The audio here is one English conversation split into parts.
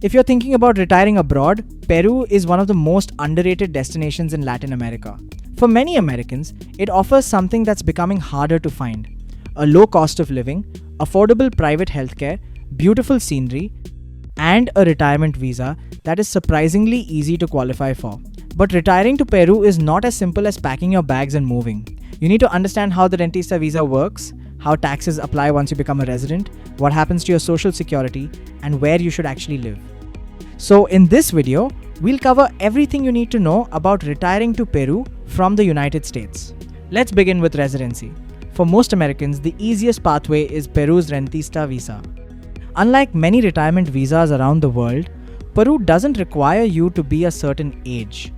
If you're thinking about retiring abroad, Peru is one of the most underrated destinations in Latin America. For many Americans, it offers something that's becoming harder to find: a low cost of living, affordable private healthcare, beautiful scenery, and a retirement visa that is surprisingly easy to qualify for. But retiring to Peru is not as simple as packing your bags and moving. You need to understand how the Rentista Visa works, how taxes apply once you become a resident, what happens to your social security, and where you should actually live. So in this video, we'll cover everything you need to know about retiring to Peru from the United States. Let's begin with residency. For most Americans, the easiest pathway is Peru's Rentista Visa. Unlike many retirement visas around the world, Peru doesn't require you to be a certain age.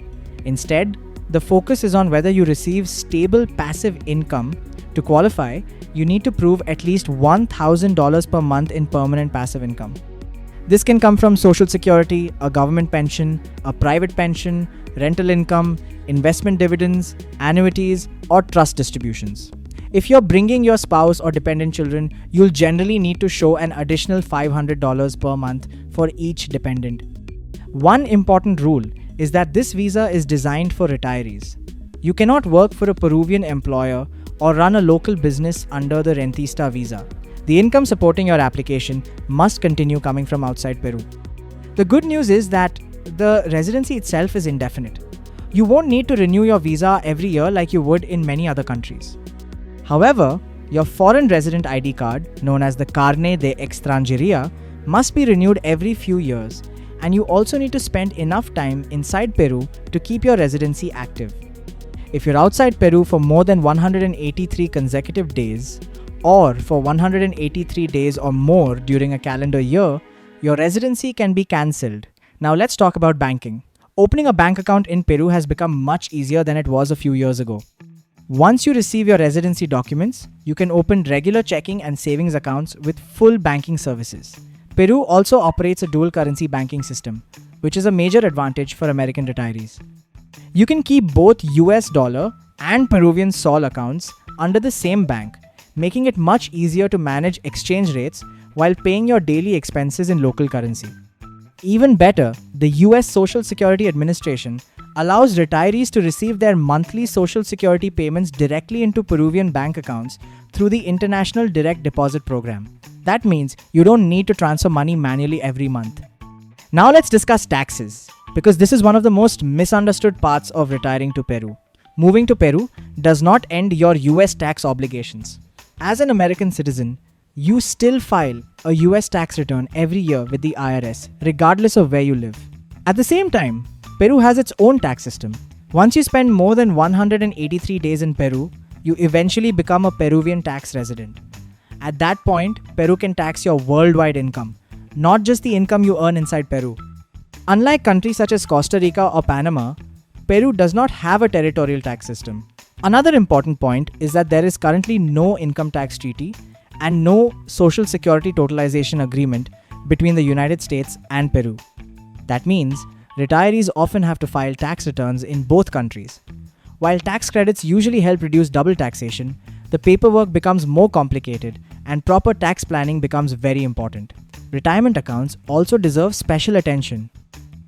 Instead, the focus is on whether you receive stable passive income. To qualify, you need to prove at least $1,000 per month in permanent passive income. This can come from social security, a government pension, a private pension, rental income, investment dividends, annuities, or trust distributions. If you're bringing your spouse or dependent children, you'll generally need to show an additional $500 per month for each dependent. One important rule is that this visa is designed for retirees. You cannot work for a Peruvian employer or run a local business under the Rentista Visa. The income supporting your application must continue coming from outside Peru. The good news is that the residency itself is indefinite. You won't need to renew your visa every year like you would in many other countries. However, your foreign resident ID card, known as the Carnet de Extranjería, must be renewed every few years, and you also need to spend enough time inside Peru to keep your residency active. If you're outside Peru for more than 183 consecutive days, or for 183 days or more during a calendar year, your residency can be cancelled. Now let's talk about banking. Opening a bank account in Peru has become much easier than it was a few years ago. Once you receive your residency documents, you can open regular checking and savings accounts with full banking services. Peru also operates a dual currency banking system, which is a major advantage for American retirees. You can keep both US dollar and Peruvian sol accounts under the same bank, making it much easier to manage exchange rates while paying your daily expenses in local currency. Even better, the US Social Security Administration allows retirees to receive their monthly Social Security payments directly into Peruvian bank accounts through the International Direct Deposit Program. That means you don't need to transfer money manually every month. Now let's discuss taxes, because this is one of the most misunderstood parts of retiring to Peru. Moving to Peru does not end your US tax obligations. As an American citizen, you still file a US tax return every year with the IRS, regardless of where you live. At the same time, Peru has its own tax system. Once you spend more than 183 days in Peru, you eventually become a Peruvian tax resident. At that point, Peru can tax your worldwide income, not just the income you earn inside Peru. Unlike countries such as Costa Rica or Panama, Peru does not have a territorial tax system. Another important point is that there is currently no income tax treaty and no social security totalization agreement between the United States and Peru. That means retirees often have to file tax returns in both countries. While tax credits usually help reduce double taxation, the paperwork becomes more complicated and proper tax planning becomes very important. Retirement accounts also deserve special attention.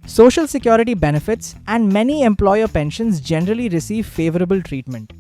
Social security benefits and many employer pensions generally receive favorable treatment.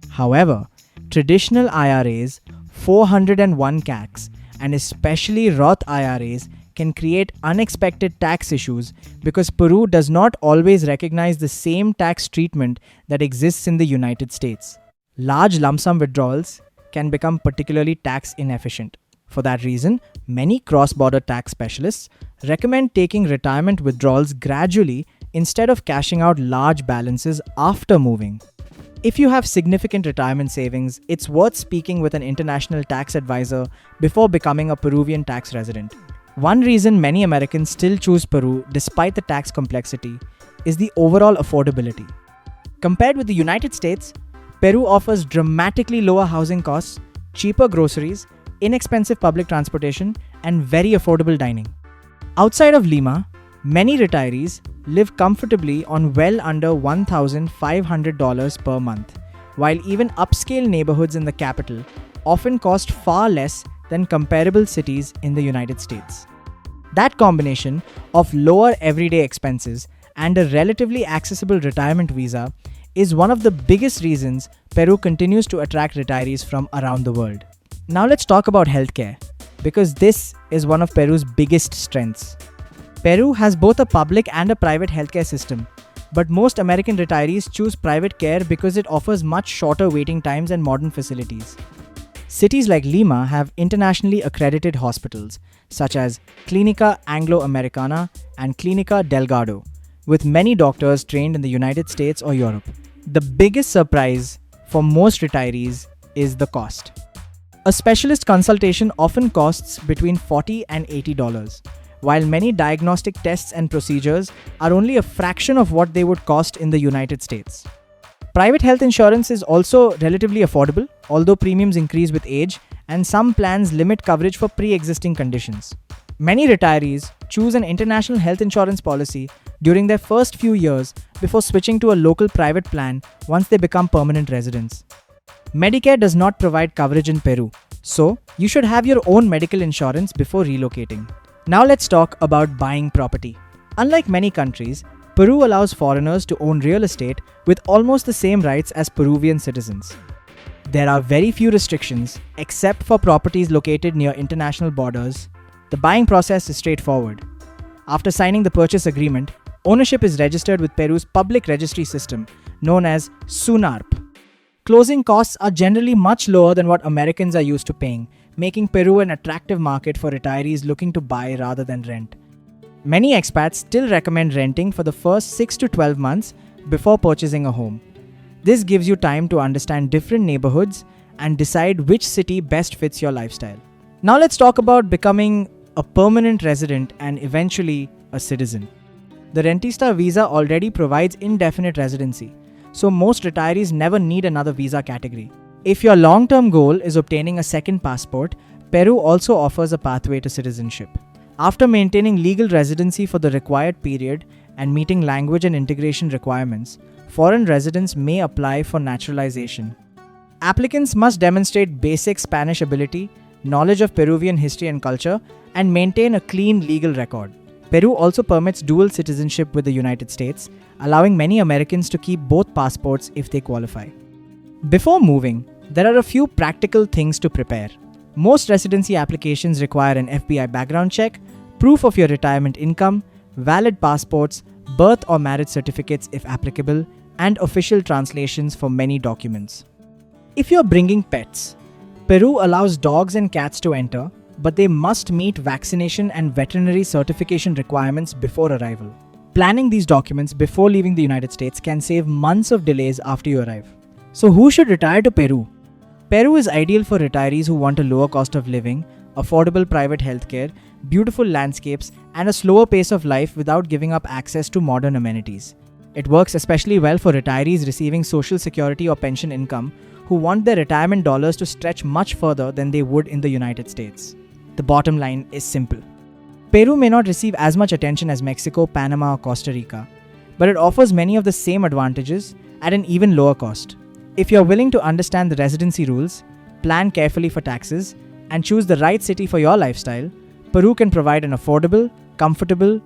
However, traditional IRAs, 401 KACs, and especially Roth IRAs can create unexpected tax issues because Peru does not always recognize the same tax treatment that exists in the United States. Large lump sum withdrawals can become particularly tax inefficient. For that reason, many cross-border tax specialists recommend taking retirement withdrawals gradually instead of cashing out large balances after moving. If you have significant retirement savings, it's worth speaking with an international tax advisor before becoming a Peruvian tax resident. One reason many Americans still choose Peru despite the tax complexity is the overall affordability. Compared with the United States, Peru offers dramatically lower housing costs, cheaper groceries, inexpensive public transportation, and very affordable dining. Outside of Lima, many retirees live comfortably on well under $1,500 per month, while even upscale neighborhoods in the capital often cost far less than comparable cities in the United States. That combination of lower everyday expenses and a relatively accessible retirement visa is one of the biggest reasons Peru continues to attract retirees from around the world. Now let's talk about healthcare, because this is one of Peru's biggest strengths. Peru has both a public and a private healthcare system, but most American retirees choose private care because it offers much shorter waiting times and modern facilities. Cities like Lima have internationally accredited hospitals, such as Clínica Anglo-Americana and Clínica Delgado, with many doctors trained in the United States or Europe. The biggest surprise for most retirees is the cost. A specialist consultation often costs between $40 and $80, while many diagnostic tests and procedures are only a fraction of what they would cost in the United States. Private health insurance is also relatively affordable, although premiums increase with age, and some plans limit coverage for pre-existing conditions. Many retirees choose an international health insurance policy during their first few years before switching to a local private plan once they become permanent residents. Medicare does not provide coverage in Peru, so you should have your own medical insurance before relocating. Now let's talk about buying property. Unlike many countries, Peru allows foreigners to own real estate with almost the same rights as Peruvian citizens. There are very few restrictions, except for properties located near international borders. The buying process is straightforward. After signing the purchase agreement, ownership is registered with Peru's public registry system, known as SUNARP. Closing costs are generally much lower than what Americans are used to paying, making Peru an attractive market for retirees looking to buy rather than rent. Many expats still recommend renting for the first 6 to 12 months before purchasing a home. This gives you time to understand different neighborhoods and decide which city best fits your lifestyle. Now let's talk about becoming a permanent resident and eventually a citizen. The Rentista Visa already provides indefinite residency, so most retirees never need another visa category. If your long-term goal is obtaining a second passport, Peru also offers a pathway to citizenship. After maintaining legal residency for the required period and meeting language and integration requirements, foreign residents may apply for naturalization. Applicants must demonstrate basic Spanish ability, knowledge of Peruvian history and culture, and maintain a clean legal record. Peru also permits dual citizenship with the United States, allowing many Americans to keep both passports if they qualify. Before moving, there are a few practical things to prepare. Most residency applications require an FBI background check, proof of your retirement income, valid passports, birth or marriage certificates if applicable, and official translations for many documents. If you're bringing pets, Peru allows dogs and cats to enter, but they must meet vaccination and veterinary certification requirements before arrival. Planning these documents before leaving the United States can save months of delays after you arrive. So who should retire to Peru? Peru is ideal for retirees who want a lower cost of living, affordable private healthcare, beautiful landscapes, and a slower pace of life without giving up access to modern amenities. It works especially well for retirees receiving social security or pension income who want their retirement dollars to stretch much further than they would in the United States. The bottom line is simple. Peru may not receive as much attention as Mexico, Panama, or Costa Rica, but it offers many of the same advantages at an even lower cost. If you're willing to understand the residency rules, plan carefully for taxes, and choose the right city for your lifestyle, Peru can provide an affordable, comfortable,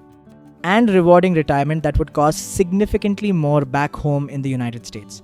and rewarding retirement that would cost significantly more back home in the United States.